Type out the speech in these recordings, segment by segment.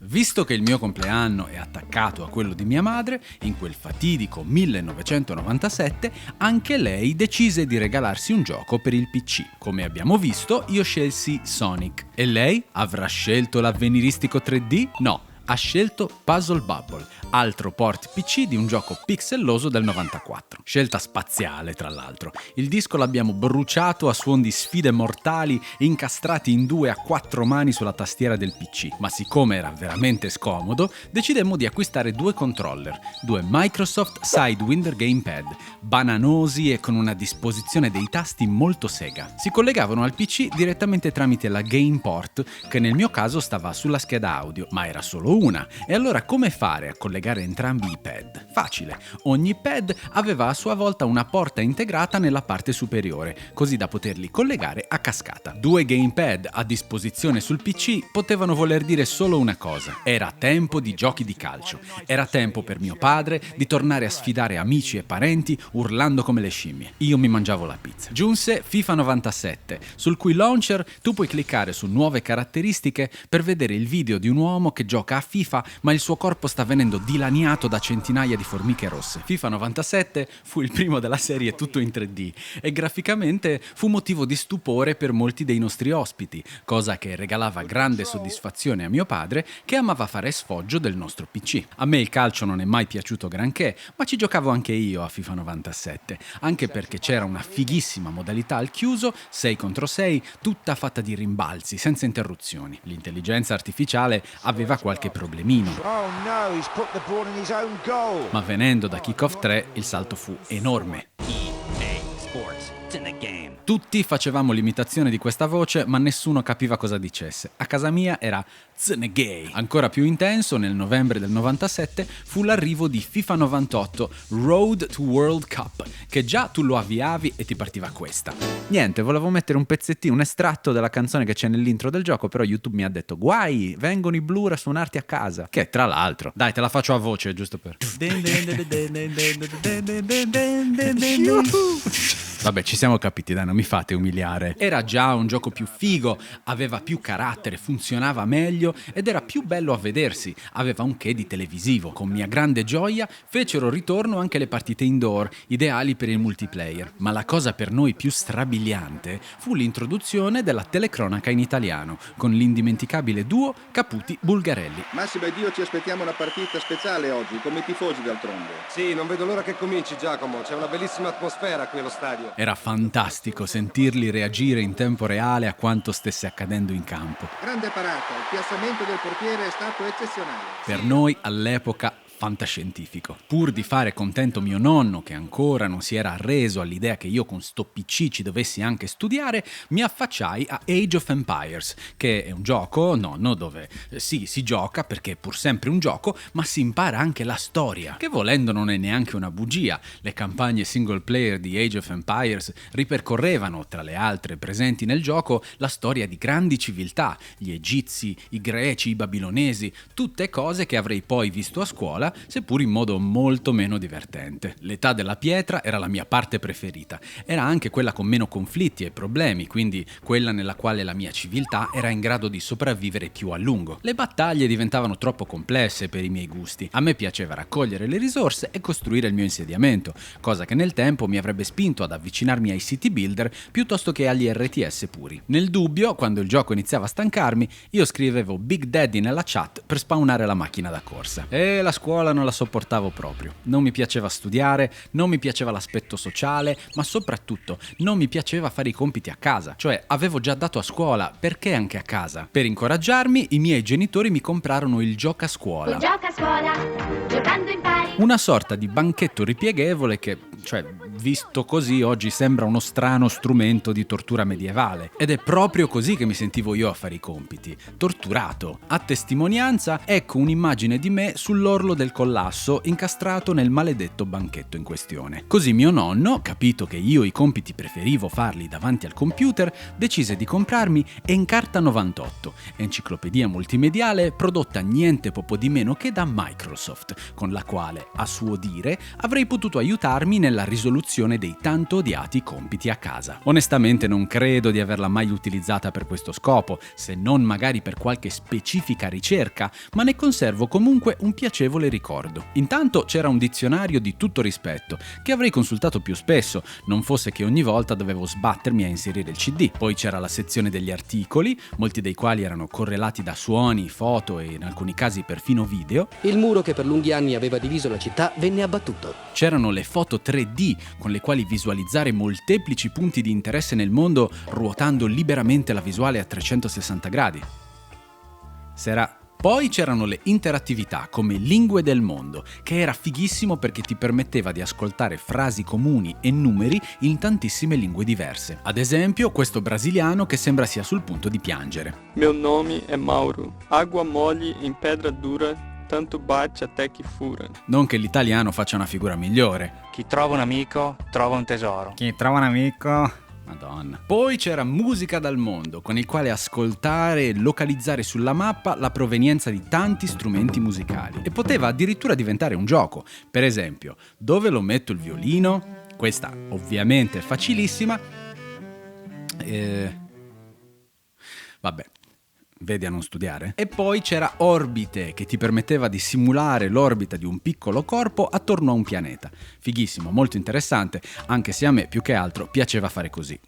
Visto che il mio compleanno è attaccato a quello di mia madre, in quel fatidico 1997, anche lei decise di regalarsi un gioco per il PC. Come abbiamo visto, io scelsi Sonic. E lei? Avrà scelto l'avveniristico 3D? No. Ha scelto Puzzle Bubble, altro port PC di un gioco pixelloso del 94. Scelta spaziale, tra l'altro. Il disco l'abbiamo bruciato a suon di sfide mortali incastrati in 2 a 4 mani sulla tastiera del PC, ma siccome era veramente scomodo, decidemmo di acquistare 2 controller, 2 Microsoft Sidewinder Gamepad, bananosi e con una disposizione dei tasti molto sega. Si collegavano al PC direttamente tramite la GamePort, che nel mio caso stava sulla scheda audio, ma era solo una. E allora come fare a collegare entrambi i pad? Facile. Ogni pad aveva a sua volta una porta integrata nella parte superiore, così da poterli collegare a cascata. 2 gamepad a disposizione sul PC potevano voler dire solo una cosa: era tempo di giochi di calcio. Era tempo per mio padre di tornare a sfidare amici e parenti urlando come le scimmie. Io mi mangiavo la pizza. Giunse FIFA 97, sul cui launcher tu puoi cliccare su nuove caratteristiche per vedere il video di un uomo che gioca a FIFA, ma il suo corpo sta venendo dilaniato da centinaia di formiche rosse. FIFA 97 fu il primo della serie tutto in 3D e graficamente fu motivo di stupore per molti dei nostri ospiti, cosa che regalava grande soddisfazione a mio padre, che amava fare sfoggio del nostro PC. A me il calcio non è mai piaciuto granché, ma ci giocavo anche io a FIFA 97, anche perché c'era una fighissima modalità al chiuso, 6 contro 6, tutta fatta di rimbalzi, senza interruzioni. L'intelligenza artificiale aveva qualche problemino. Ma venendo da Kickoff 3, il salto fu enorme. Tutti facevamo l'imitazione di questa voce, ma nessuno capiva cosa dicesse. A casa mia era Tsenegay. Ancora più intenso, nel novembre del 97, fu l'arrivo di FIFA 98 Road to World Cup, che già tu lo avviavi e ti partiva questa. Niente, volevo mettere un pezzettino, un estratto della canzone che c'è nell'intro del gioco, però YouTube mi ha detto: guai, vengono i Blur a suonarti a casa. Che tra l'altro, dai, te la faccio a voce, giusto per... Vabbè, ci siamo capiti, dai, non mi fate umiliare. Era già un gioco più figo, aveva più carattere, funzionava meglio ed era più bello a vedersi, aveva un che di televisivo. Con mia grande gioia fecero ritorno anche le partite indoor, ideali per il multiplayer. Ma la cosa per noi più strabiliante fu l'introduzione della telecronaca in italiano, con l'indimenticabile duo Caputi-Bulgarelli. Massimo ed io ci aspettiamo una partita speciale oggi, come tifosi d'altronde. Sì, non vedo l'ora che cominci, Giacomo, c'è una bellissima atmosfera qui allo stadio. Era fantastico sentirli reagire in tempo reale a quanto stesse accadendo in campo. Grande parata, il piazzamento del portiere è stato eccezionale. Per noi all'epoca fantascientifico. Pur di fare contento mio nonno, che ancora non si era arreso all'idea che io con sto PC ci dovessi anche studiare, mi affacciai a Age of Empires, che è un gioco, nonno, dove sì, si gioca perché è pur sempre un gioco, ma si impara anche la storia, che volendo non è neanche una bugia. Le campagne single player di Age of Empires ripercorrevano, tra le altre presenti nel gioco, la storia di grandi civiltà, gli egizi, i greci, i babilonesi, tutte cose che avrei poi visto a scuola, seppur in modo molto meno divertente. L'età della pietra era la mia parte preferita, era anche quella con meno conflitti e problemi, quindi quella nella quale la mia civiltà era in grado di sopravvivere più a lungo. Le battaglie diventavano troppo complesse per i miei gusti. A me piaceva raccogliere le risorse e costruire il mio insediamento, cosa che nel tempo mi avrebbe spinto ad avvicinarmi ai city builder piuttosto che agli RTS puri. Nel dubbio, quando il gioco iniziava a stancarmi, io scrivevo Big Daddy nella chat per spawnare la macchina da corsa. E la scuola non la sopportavo proprio. Non mi piaceva studiare, non mi piaceva l'aspetto sociale, ma soprattutto non mi piaceva fare i compiti a casa. Cioè, avevo già dato a scuola, perché anche a casa? Per incoraggiarmi, i miei genitori mi comprarono il gioca a scuola. Gioca a scuola, giocando impari. Una sorta di banchetto ripieghevole che, visto così, oggi sembra uno strano strumento di tortura medievale. Ed è proprio così che mi sentivo io a fare i compiti, torturato. A testimonianza, ecco un'immagine di me sull'orlo del collasso, incastrato nel maledetto banchetto in questione. Così mio nonno, capito che io i compiti preferivo farli davanti al computer, decise di comprarmi Encarta 98, enciclopedia multimediale prodotta niente poco di meno che da Microsoft, con la quale, a suo dire, avrei potuto aiutarmi nella nella risoluzione dei tanto odiati compiti a casa. Onestamente non credo di averla mai utilizzata per questo scopo, se non magari per qualche specifica ricerca, ma ne conservo comunque un piacevole ricordo. Intanto c'era un dizionario di tutto rispetto, che avrei consultato più spesso, non fosse che ogni volta dovevo sbattermi a inserire il CD. Poi c'era la sezione degli articoli, molti dei quali erano correlati da suoni, foto e in alcuni casi perfino video. Il muro che per lunghi anni aveva diviso la città venne abbattuto. C'erano le foto 3D, con le quali visualizzare molteplici punti di interesse nel mondo ruotando liberamente la visuale a 360 gradi. Poi c'erano le interattività come Lingue del Mondo, che era fighissimo perché ti permetteva di ascoltare frasi comuni e numeri in tantissime lingue diverse. Ad esempio, questo brasiliano che sembra sia sul punto di piangere. Meu nome è Mauro. Água mole in pedra dura, tanto bate até che fura. Non che l'italiano faccia una figura migliore. Chi trova un amico, trova un tesoro. Chi trova un amico... Madonna. Poi c'era Musica dal Mondo, con il quale ascoltare e localizzare sulla mappa la provenienza di tanti strumenti musicali. E poteva addirittura diventare un gioco. Per esempio, dove lo metto il violino? Questa ovviamente è facilissima. Vabbè. Vedi a non studiare? E poi c'era Orbite, che ti permetteva di simulare l'orbita di un piccolo corpo attorno a un pianeta. Fighissimo, molto interessante, anche se a me più che altro piaceva fare così.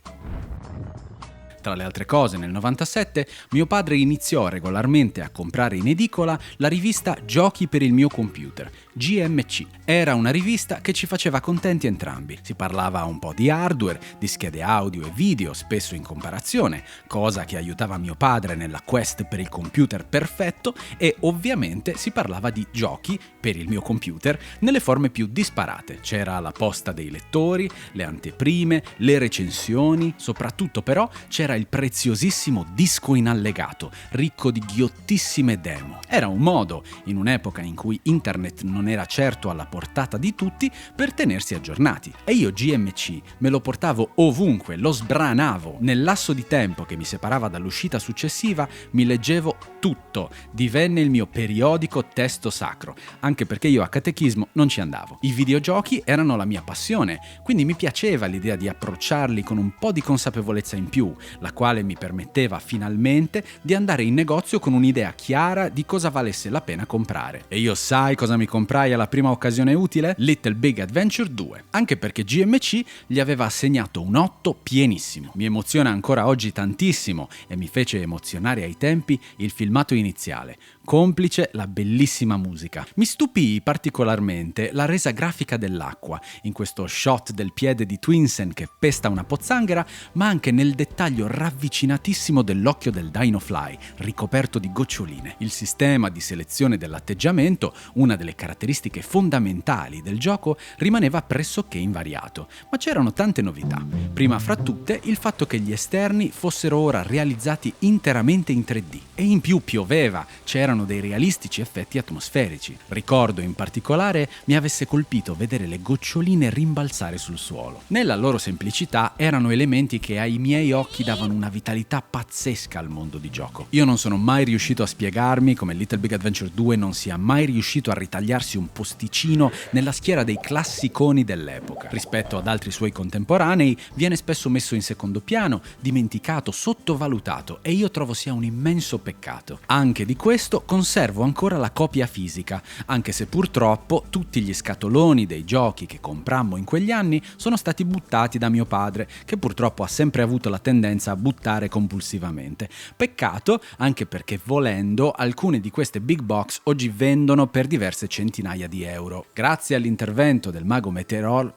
Tra le altre cose, nel 97 mio padre iniziò regolarmente a comprare in edicola la rivista Giochi per il mio computer, GMC. Era una rivista che ci faceva contenti entrambi. Si parlava un po' di hardware, di schede audio e video, spesso in comparazione, cosa che aiutava mio padre nella quest per il computer perfetto, e ovviamente si parlava di giochi per il mio computer nelle forme più disparate. C'era la posta dei lettori, le anteprime, le recensioni, soprattutto però c'era il preziosissimo disco in allegato, ricco di ghiottissime demo. Era un modo, in un'epoca in cui internet non era certo alla portata di tutti, per tenersi aggiornati. E io GMC me lo portavo ovunque, lo sbranavo. Nel lasso di tempo che mi separava dall'uscita successiva mi leggevo tutto. Divenne il mio periodico testo sacro, anche perché io a catechismo non ci andavo. I videogiochi erano la mia passione, quindi mi piaceva l'idea di approcciarli con un po' di consapevolezza in più, la quale mi permetteva finalmente di andare in negozio con un'idea chiara di cosa valesse la pena comprare. E io sai cosa mi comprai alla prima occasione utile? Little Big Adventure 2, anche perché GMC gli aveva assegnato un 8 pienissimo. Mi emoziona ancora oggi tantissimo e mi fece emozionare ai tempi il filmato iniziale, complice la bellissima musica. Mi stupì particolarmente la resa grafica dell'acqua, in questo shot del piede di Twinsen che pesta una pozzanghera, ma anche nel dettaglio ravvicinatissimo dell'occhio del Dinofly, ricoperto di goccioline. Il sistema di selezione dell'atteggiamento, una delle caratteristiche fondamentali del gioco, rimaneva pressoché invariato, ma c'erano tante novità. Prima fra tutte il fatto che gli esterni fossero ora realizzati interamente in 3D, e in più pioveva, c'erano dei realistici effetti atmosferici. Ricordo in particolare mi avesse colpito vedere le goccioline rimbalzare sul suolo. Nella loro semplicità erano elementi che ai miei occhi davano una vitalità pazzesca al mondo di gioco. Io non sono mai riuscito a spiegarmi come Little Big Adventure 2 non sia mai riuscito a ritagliarsi un posticino nella schiera dei classiconi dell'epoca. Rispetto ad altri suoi contemporanei viene spesso messo in secondo piano, dimenticato, sottovalutato, e io trovo sia un immenso peccato. Anche di questo conservo ancora la copia fisica, anche se purtroppo tutti gli scatoloni dei giochi che comprammo in quegli anni sono stati buttati da mio padre, che purtroppo ha sempre avuto la tendenza a buttare compulsivamente. Peccato, anche perché volendo alcune di queste big box oggi vendono per diverse centinaia di euro. Grazie all'intervento del mago Meteorol,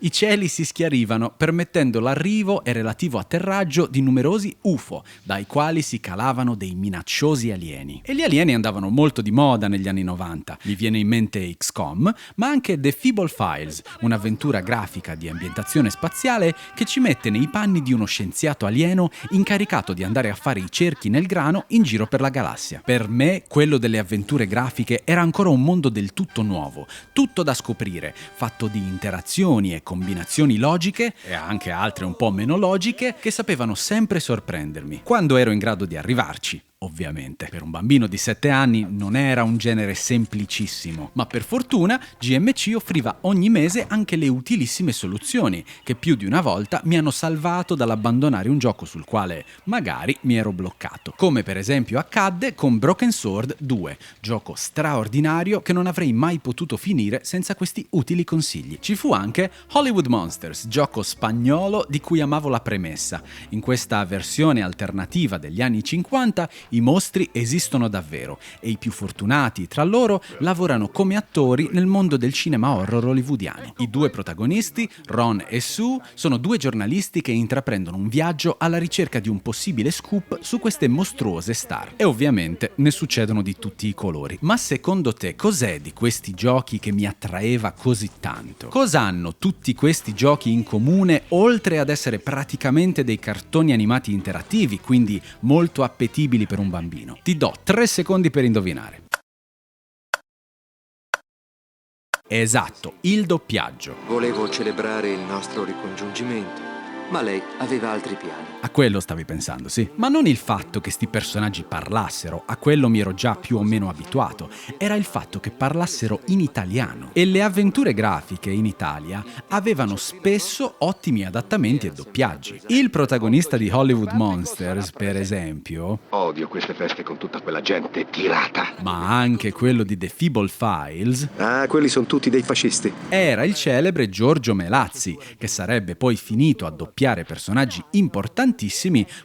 i cieli si schiarivano, permettendo l'arrivo e relativo atterraggio di numerosi UFO, dai quali si calavano dei minacciosi alieni. E gli alieni andavano molto di moda negli anni 90. Mi viene in mente XCOM, ma anche The Feeble Files, un'avventura grafica di ambientazione spaziale che ci mette nei panni di uno scienziato alieno incaricato di andare a fare i cerchi nel grano in giro per la galassia. Per me, quello delle avventure grafiche era ancora un mondo del tutto nuovo, tutto da scoprire, fatto di interazioni e combinazioni logiche e anche altre un po' meno logiche che sapevano sempre sorprendermi, quando ero in grado di arrivarci, ovviamente. Per un bambino di 7 anni non era un genere semplicissimo, ma per fortuna GMC offriva ogni mese anche le utilissime soluzioni che più di una volta mi hanno salvato dall'abbandonare un gioco sul quale magari mi ero bloccato, come per esempio accadde con Broken Sword 2, gioco straordinario che non avrei mai potuto finire senza questi utili consigli. Ci fu anche Hollywood Monsters, gioco spagnolo di cui amavo la premessa. In questa versione alternativa degli anni 50 i mostri esistono davvero e i più fortunati tra loro lavorano come attori nel mondo del cinema horror hollywoodiano. I due protagonisti, Ron e Sue, sono due giornalisti che intraprendono un viaggio alla ricerca di un possibile scoop su queste mostruose star. E ovviamente ne succedono di tutti i colori. Ma secondo te cos'è di questi giochi che mi attraeva così tanto? Cosa hanno tutti questi giochi in comune oltre ad essere praticamente dei cartoni animati interattivi, quindi molto appetibili per un bambino? Ti do 3 secondi per indovinare. Esatto, il doppiaggio. Volevo celebrare il nostro ricongiungimento, ma lei aveva altri piani. A quello stavi pensando, sì. Ma non il fatto che sti personaggi parlassero, a quello mi ero già più o meno abituato. Era il fatto che parlassero in italiano. E le avventure grafiche in Italia avevano spesso ottimi adattamenti e doppiaggi. Il protagonista di Hollywood Monsters, per esempio, Odio queste feste con tutta quella gente tirata. ma anche quello di The Feeble Files, Ah, quelli sono tutti dei fascisti. era il celebre Giorgio Melazzi, che sarebbe poi finito a doppiare personaggi importantissimi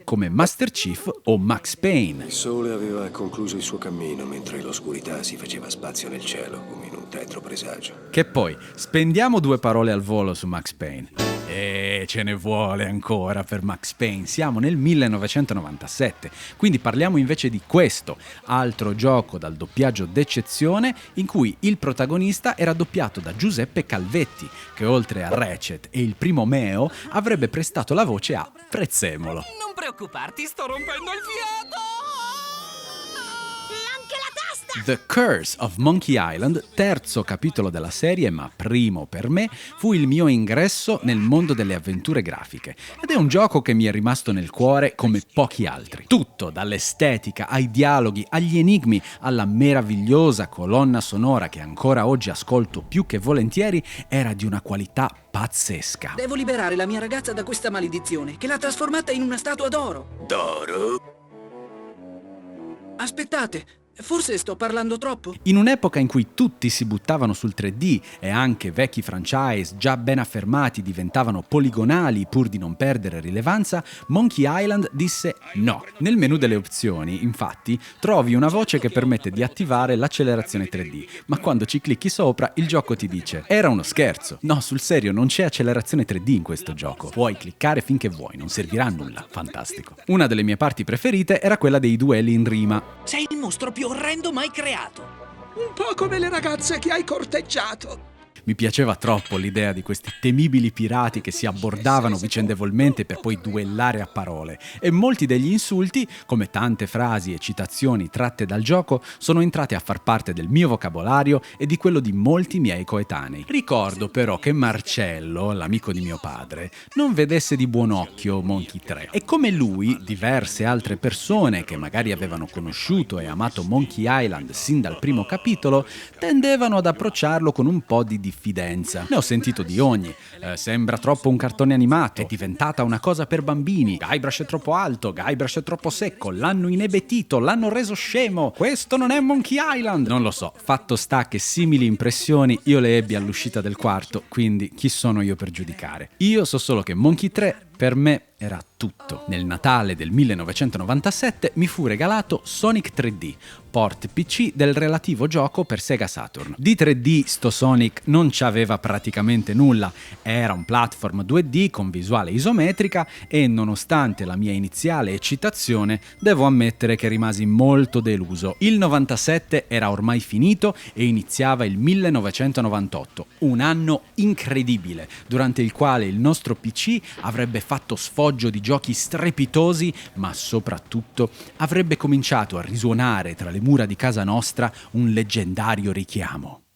come Master Chief o Max Payne. Il sole aveva concluso il suo cammino mentre l'oscurità si faceva spazio nel cielo come in un tetro presagio. Che poi, spendiamo 2 parole al volo su Max Payne. E ce ne vuole ancora per Max Payne, siamo nel 1997, quindi parliamo invece di questo, altro gioco dal doppiaggio d'eccezione in cui il protagonista era doppiato da Giuseppe Calvetti, che oltre a Ratchet e il primo Meo avrebbe prestato la voce a Prezzemolo. Non preoccuparti, sto rompendo il fiato! Anche la tasta! The Curse of Monkey Island, terzo capitolo della serie, ma primo per me, fu il mio ingresso nel mondo delle avventure grafiche. Ed è un gioco che mi è rimasto nel cuore come pochi altri. Tutto, dall'estetica, ai dialoghi, agli enigmi, alla meravigliosa colonna sonora che ancora oggi ascolto più che volentieri, era di una qualità pazzesca. Devo liberare la mia ragazza da questa maledizione che l'ha trasformata in una statua d'oro. D'oro? Aspettate, forse sto parlando troppo? In un'epoca in cui tutti si buttavano sul 3D e anche vecchi franchise già ben affermati diventavano poligonali pur di non perdere rilevanza, Monkey Island disse no. Nel menu delle opzioni, infatti, trovi una voce che permette di attivare l'accelerazione 3D, ma quando ci clicchi sopra il gioco ti dice era uno scherzo. No, sul serio, non c'è accelerazione 3D in questo gioco. Puoi cliccare finché vuoi, non servirà a nulla. Fantastico. Una delle mie parti preferite era quella dei duelli in rima. Sei il mostro più orrendo mai creato. Un po' come le ragazze che hai corteggiato. Mi piaceva troppo l'idea di questi temibili pirati che si abbordavano vicendevolmente per poi duellare a parole, e molti degli insulti, come tante frasi e citazioni tratte dal gioco, sono entrate a far parte del mio vocabolario e di quello di molti miei coetanei. Ricordo però che Marcello, l'amico di mio padre, non vedesse di buon occhio Monkey 3 e come lui, diverse altre persone che magari avevano conosciuto e amato Monkey Island sin dal primo capitolo, tendevano ad approcciarlo con un po' di diffidenza. Ne ho sentito di ogni. Sembra troppo un cartone animato. È diventata una cosa per bambini. Guybrush è troppo alto. Guybrush è troppo secco. L'hanno inebetito. L'hanno reso scemo. Questo non è Monkey Island. Non lo so. Fatto sta che simili impressioni io le ebbi all'uscita del quarto. Quindi chi sono io per giudicare? Io so solo che Monkey 3 per me era tutto. Nel Natale del 1997 mi fu regalato Sonic 3D, port PC del relativo gioco per Sega Saturn. Di 3D sto Sonic non c'aveva praticamente nulla, era un platform 2D con visuale isometrica e nonostante la mia iniziale eccitazione devo ammettere che rimasi molto deluso. Il 97 era ormai finito e iniziava il 1998, un anno incredibile durante il quale il nostro PC avrebbe fatto sfoggio di giochi strepitosi, ma soprattutto avrebbe cominciato a risuonare tra le mura di casa nostra un leggendario richiamo.